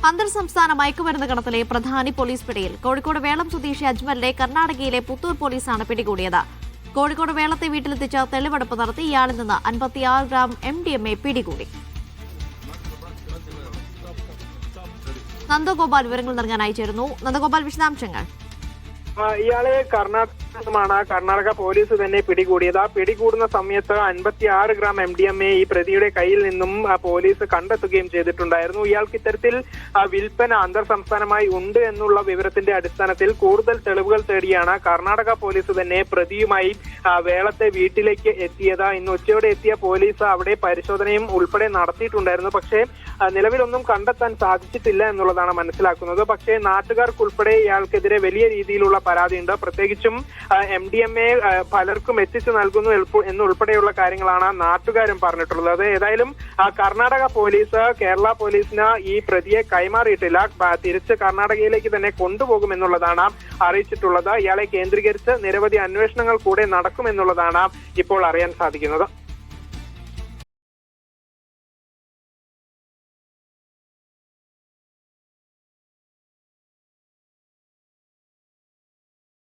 അന്തർ സംസ്ഥാന മയക്കുമരുന്ന് കടത്തിലെ പ്രധാനി പോലീസ് പിടിയിൽ. കോഴിക്കോട് വേളം സ്വദേശി അജ്മലിനെ കർണാടകയിലെ പുത്തൂർ പോലീസാണ് പിടികൂടിയത്. കോഴിക്കോട് വേളത്തെ വീട്ടിലെത്തിച്ച തെളിവെടുപ്പ് നടത്തി ഇയാളിൽ നിന്ന് 56 ഗ്രാം MDMA പിടികൂടി. നന്ദഗോപാൽ വിവരങ്ങൾ നൽകാനായി ചേരുന്നു. നന്ദഗോപാൽ, വിശദാംശങ്ങൾ. ഇയാളെ കർണാടക പോലീസ് തന്നെ പിടികൂടിയത്. പിടികൂടുന്ന സമയത്ത് 56 ഗ്രാം MDMA ഈ പ്രതിയുടെ കയ്യിൽ നിന്നും പോലീസ് കണ്ടെത്തുകയും ചെയ്തിട്ടുണ്ടായിരുന്നു. ഇയാൾക്ക് ഇത്തരത്തിൽ വിൽപ്പന അന്തർ സംസ്ഥാനമായി ഉണ്ട് എന്നുള്ള വിവരത്തിന്റെ അടിസ്ഥാനത്തിൽ കൂടുതൽ തെളിവുകൾ തേടിയാണ് കർണാടക പോലീസ് തന്നെ പ്രതിയുമായി വേളത്തെ വീട്ടിലേക്ക് എത്തിയത്. ഇന്ന് ഉച്ചയോടെ എത്തിയ പോലീസ് അവിടെ പരിശോധനയും ഉൾപ്പെടെ നടത്തിയിട്ടുണ്ടായിരുന്നു. പക്ഷേ നിലവിലൊന്നും കണ്ടെത്താൻ സാധിച്ചിട്ടില്ല എന്നുള്ളതാണ് മനസ്സിലാക്കുന്നത്. പക്ഷേ നാട്ടുകാർക്കുൾപ്പെടെ ഇയാൾക്കെതിരെ വലിയ രീതിയിലുള്ള പരാതിയുണ്ട്. പ്രത്യേകിച്ചും MDMA പലർക്കും എത്തിച്ചു നൽകുന്നു എന്നുൾപ്പെടെയുള്ള കാര്യങ്ങളാണ് നാട്ടുകാരും പറഞ്ഞിട്ടുള്ളത്. ഏതായാലും കർണാടക പോലീസ് കേരള പോലീസിന് ഈ പ്രതിയെ കൈമാറിയിട്ടില്ല. തിരിച്ച് കർണാടകയിലേക്ക് തന്നെ കൊണ്ടുപോകുമെന്നുള്ളതാണ് അറിയിച്ചിട്ടുള്ളത്. ഇയാളെ കേന്ദ്രീകരിച്ച് നിരവധി അന്വേഷണങ്ങൾ കൂടെ നടക്കുമെന്നുള്ളതാണ് ഇപ്പോൾ അറിയാൻ സാധിക്കുന്നത്.